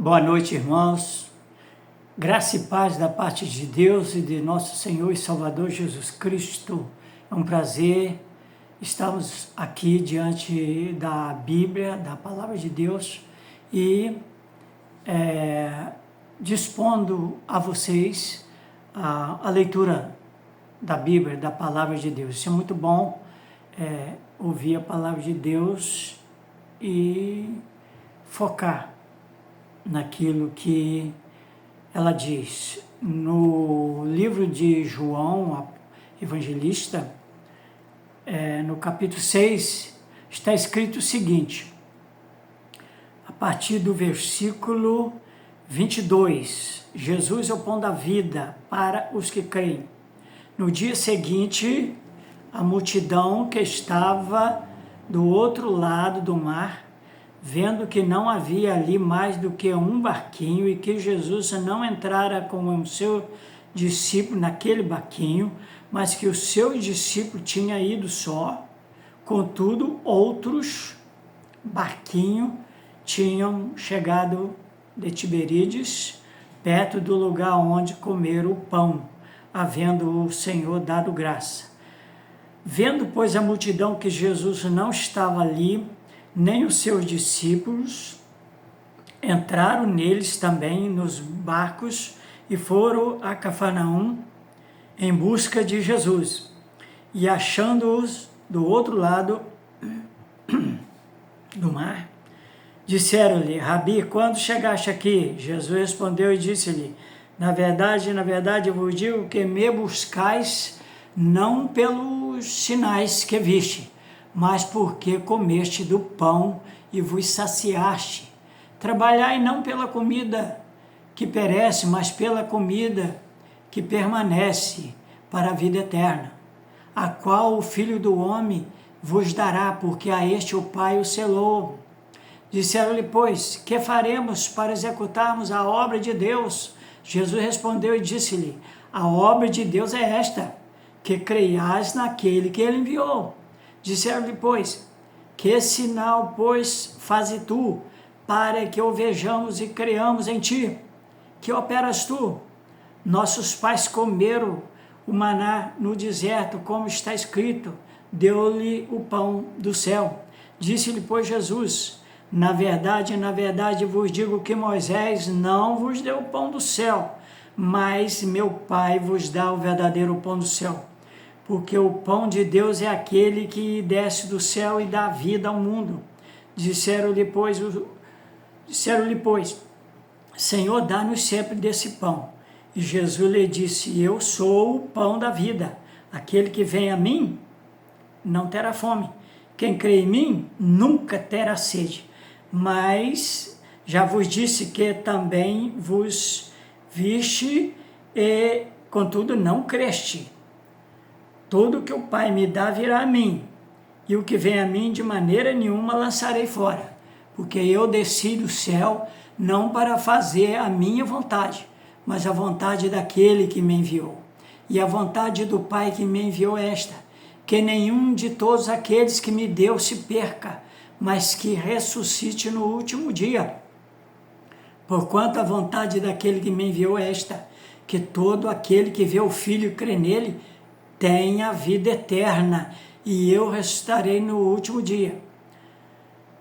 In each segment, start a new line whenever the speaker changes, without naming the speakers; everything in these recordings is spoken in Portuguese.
Boa noite, irmãos. Graça e paz da parte de Deus e de nosso Senhor e Salvador Jesus Cristo. É um prazer estarmos aqui diante da Bíblia, da Palavra de Deus e dispondo a vocês a leitura da Bíblia, da Palavra de Deus. Isso é muito bom, ouvir a Palavra de Deus e focar naquilo que ela diz. No livro de João, evangelista, no capítulo 6, está escrito o seguinte, a partir do versículo 22, Jesus é o pão da vida para os que creem. No dia seguinte, a multidão que estava do outro lado do mar, vendo que não havia ali mais do que um barquinho e que Jesus não entrara com o seu discípulo naquele barquinho, mas que o seu discípulo tinha ido só, contudo outros barquinhos tinham chegado de Tiberíades, perto do lugar onde comeram o pão, havendo o Senhor dado graça. Vendo, pois, a multidão que Jesus não estava ali, nem os seus discípulos, entraram neles também nos barcos e foram a Cafarnaum em busca de Jesus. E achando-os do outro lado do mar, disseram-lhe: Rabi, quando chegaste aqui? Jesus respondeu e disse-lhe: na verdade, eu vos digo que me buscais não pelos sinais que viste, mas porque comeste do pão e vos saciaste. Trabalhai não pela comida que perece, mas pela comida que permanece para a vida eterna, a qual o Filho do Homem vos dará, porque a este o Pai o selou. Disseram-lhe, pois, que faremos para executarmos a obra de Deus? Jesus respondeu e disse-lhe: a obra de Deus é esta, que creiais naquele que ele enviou. Disseram-lhe, pois, que sinal, pois, faze tu, para que o vejamos e creamos em ti? Que operas tu? Nossos pais comeram o maná no deserto, como está escrito, deu-lhe o pão do céu. Disse-lhe, pois, Jesus: na verdade, vos digo que Moisés não vos deu o pão do céu, mas meu Pai vos dá o verdadeiro pão do céu. Porque o pão de Deus é aquele que desce do céu e dá vida ao mundo. Disseram-lhe, pois, Senhor, dá-nos sempre desse pão. E Jesus lhe disse: eu sou o pão da vida. Aquele que vem a mim não terá fome. Quem crê em mim nunca terá sede. Mas já vos disse que também vos viste e, contudo, não creste. Tudo que o Pai me dá virá a mim, e o que vem a mim de maneira nenhuma lançarei fora, porque eu desci do céu não para fazer a minha vontade, mas a vontade daquele que me enviou. E a vontade do Pai que me enviou é esta, que nenhum de todos aqueles que me deu se perca, mas que ressuscite no último dia. Porquanto a vontade daquele que me enviou é esta, que todo aquele que vê o Filho e crê nele, tem a vida eterna, e eu ressuscitarei no último dia.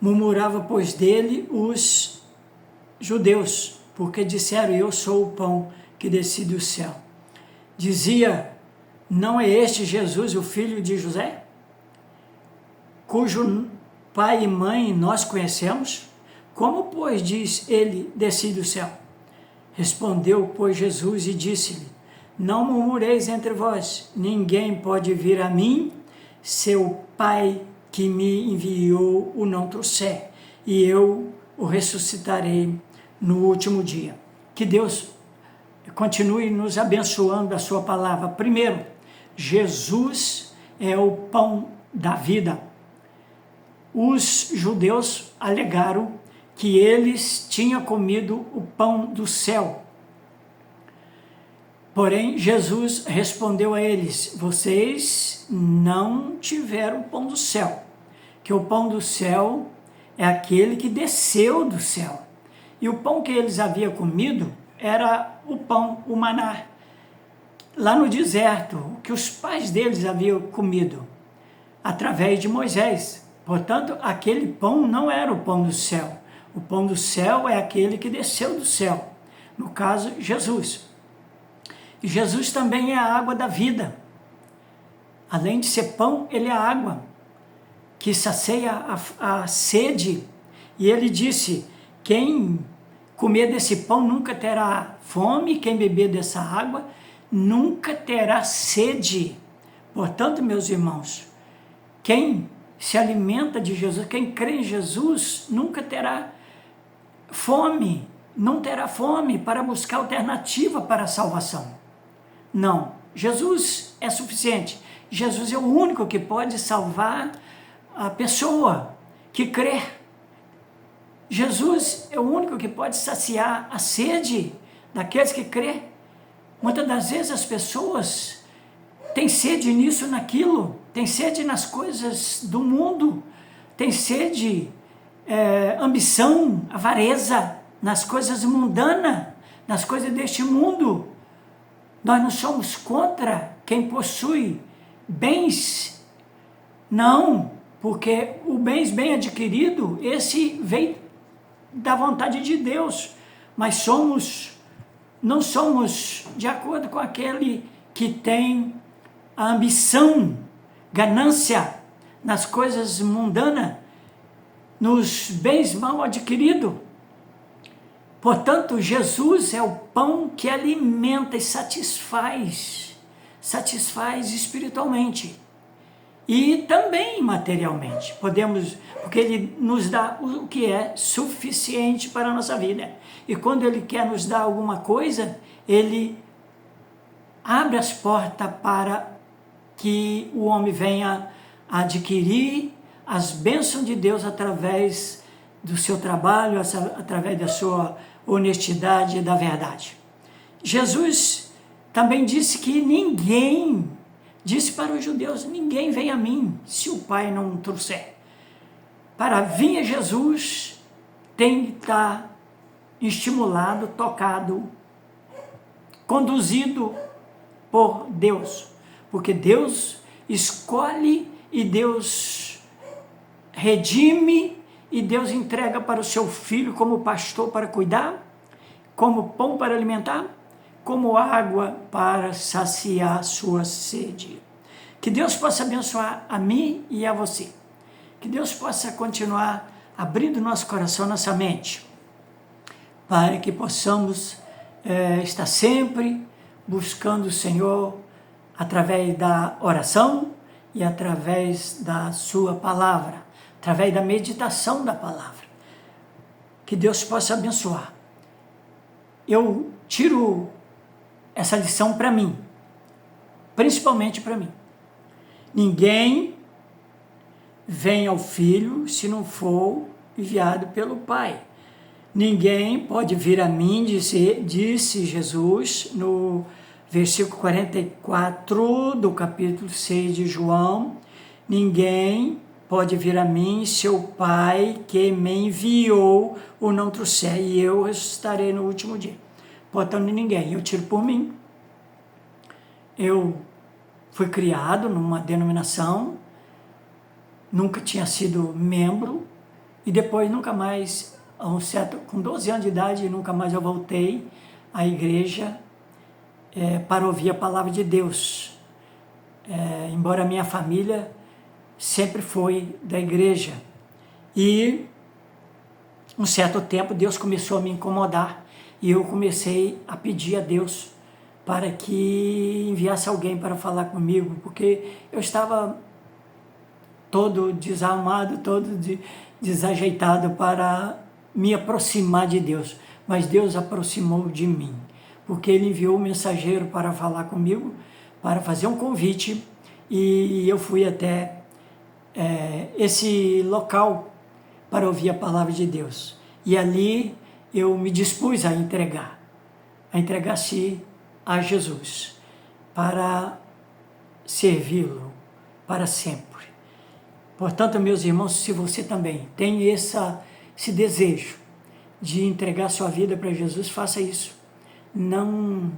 Murmurava, pois, dele os judeus, porque disseram, eu sou o pão que desci do céu. Dizia, não é este Jesus, o filho de José, cujo pai e mãe nós conhecemos? Como, pois, diz ele, desci do céu? Respondeu, pois, Jesus e disse-lhe, não murmureis entre vós, ninguém pode vir a mim, se o Pai que me enviou o não trouxer, e eu o ressuscitarei no último dia. Que Deus continue nos abençoando a sua palavra. Primeiro, Jesus é o pão da vida. Os judeus alegaram que eles tinham comido o pão do céu. Porém, Jesus respondeu a eles, vocês não tiveram o pão do céu, que o pão do céu é aquele que desceu do céu. E o pão que eles haviam comido era o pão, o maná, lá no deserto, que os pais deles haviam comido através de Moisés. Portanto, aquele pão não era o pão do céu. O pão do céu é aquele que desceu do céu. No caso, Jesus. E Jesus também é a água da vida. Além de ser pão, ele é água, que sacia a sede. E ele disse, quem comer desse pão nunca terá fome, quem beber dessa água nunca terá sede. Portanto, meus irmãos, quem se alimenta de Jesus, quem crê em Jesus, nunca terá fome, não terá fome para buscar alternativa para a salvação. Não, Jesus é suficiente. Jesus é o único que pode salvar a pessoa que crê. Jesus é o único que pode saciar a sede daqueles que crê. Muitas das vezes as pessoas têm sede nisso, naquilo, têm sede nas coisas do mundo, têm sede, ambição, avareza, nas coisas mundanas, nas coisas deste mundo. Nós não somos contra quem possui bens, não, porque o bens bem adquirido, esse vem da vontade de Deus, mas não somos de acordo com aquele que tem a ambição, ganância nas coisas mundanas, nos bens mal adquiridos. Portanto, Jesus é o pão que alimenta e satisfaz espiritualmente e também materialmente. Porque ele nos dá o que é suficiente para a nossa vida. E quando ele quer nos dar alguma coisa, ele abre as portas para que o homem venha adquirir as bênçãos de Deus através do seu trabalho, através da sua honestidade e da verdade. Jesus também disse que disse para os judeus, ninguém vem a mim se o Pai não trouxer. Para vir a Jesus, tem que estar estimulado, tocado, conduzido por Deus. Porque Deus escolhe e Deus redime e Deus entrega para o seu filho como pastor para cuidar, como pão para alimentar, como água para saciar sua sede. Que Deus possa abençoar a mim e a você. Que Deus possa continuar abrindo nosso coração, nossa mente, para que possamos estar sempre buscando o Senhor através da oração e através da sua palavra, através da meditação da palavra. Que Deus possa abençoar. Eu tiro essa lição para mim, principalmente para mim. Ninguém vem ao Filho se não for enviado pelo Pai. Ninguém pode vir a mim, disse Jesus no versículo 44 do capítulo 6 de João. Ninguém pode vir a mim se o Pai que me enviou o não trouxer, e eu ressuscitarei no último dia. Portanto, ninguém, eu tiro por mim. Eu fui criado numa denominação, nunca tinha sido membro, e depois nunca mais, com 12 anos de idade, nunca mais eu voltei à igreja para ouvir a palavra de Deus. Embora a minha família sempre foi da igreja. E um certo tempo Deus começou a me incomodar e eu comecei a pedir a Deus para que enviasse alguém para falar comigo, porque eu estava todo desarmado, todo desajeitado para me aproximar de Deus. Mas Deus aproximou de mim, porque Ele enviou um mensageiro para falar comigo, para fazer um convite, e eu fui até esse local para ouvir a palavra de Deus. E ali eu me dispus a entregar-se a Jesus, para servi-lo para sempre. Portanto, meus irmãos, se você também tem esse desejo de entregar sua vida para Jesus, faça isso. Não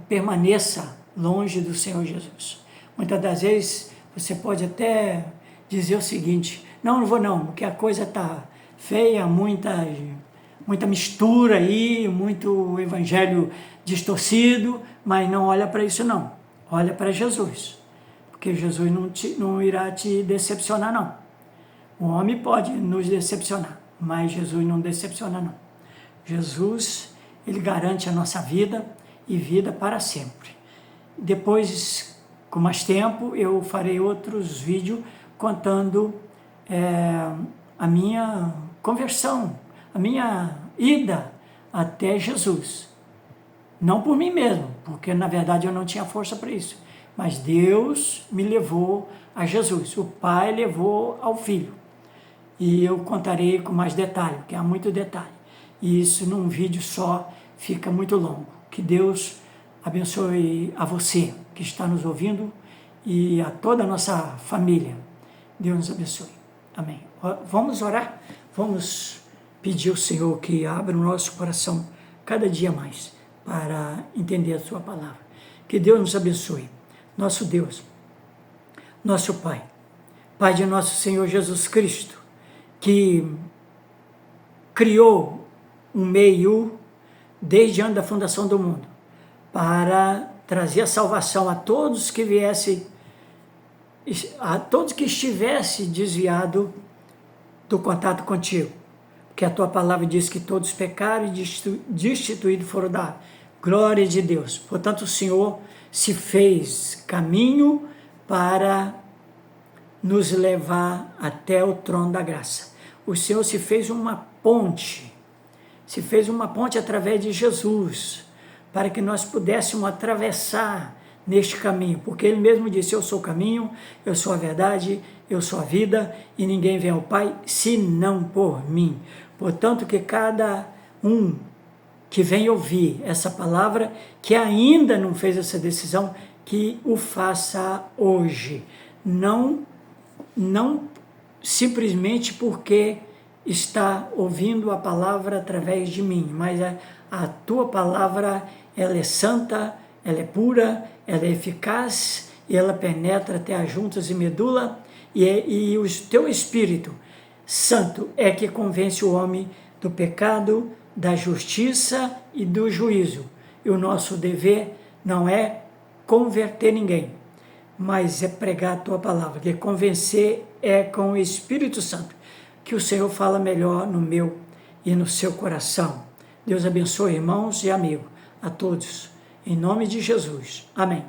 permaneça longe do Senhor Jesus. Muitas das vezes você pode até dizer o seguinte: não vou não, porque a coisa está feia, muita mistura aí, muito evangelho distorcido, mas não olha para isso não. Olha para Jesus, porque Jesus não irá te decepcionar não. O homem pode nos decepcionar, mas Jesus não decepciona não. Jesus, ele garante a nossa vida e vida para sempre. Depois, com mais tempo, eu farei outros vídeos contando a minha conversão, a minha ida até Jesus. Não por mim mesmo, porque na verdade eu não tinha força para isso, mas Deus me levou a Jesus, o Pai levou ao Filho. E eu contarei com mais detalhe, porque há muito detalhe. E isso num vídeo só fica muito longo. Que Deus abençoe a você que está nos ouvindo e a toda a nossa família. Deus nos abençoe. Amém. Vamos orar? Vamos pedir ao Senhor que abra o nosso coração cada dia mais para entender a sua palavra. Que Deus nos abençoe. Nosso Deus, nosso Pai, Pai de nosso Senhor Jesus Cristo, que criou um meio desde antes da fundação do mundo para trazer a salvação a todos que viessem, a todos que estivessem desviado do contato contigo, porque a tua palavra diz que todos pecaram e destituídos foram da glória de Deus. Portanto, o Senhor se fez caminho para nos levar até o trono da graça. O Senhor se fez uma ponte através de Jesus, para que nós pudéssemos atravessar neste caminho, porque Ele mesmo disse: eu sou o caminho, eu sou a verdade, eu sou a vida, e ninguém vem ao Pai senão por mim. Portanto, que cada um que vem ouvir essa palavra, que ainda não fez essa decisão, que o faça hoje. Não simplesmente porque está ouvindo a palavra através de mim, mas a tua palavra, ela é santa, ela é pura, ela é eficaz e ela penetra até as juntas e medula, e o teu Espírito Santo é que convence o homem do pecado, da justiça e do juízo. E o nosso dever não é converter ninguém, mas é pregar a tua palavra, porque convencer é com o Espírito Santo, que o Senhor fala melhor no meu e no seu coração. Deus abençoe, irmãos e amigos, a todos, em nome de Jesus. Amém.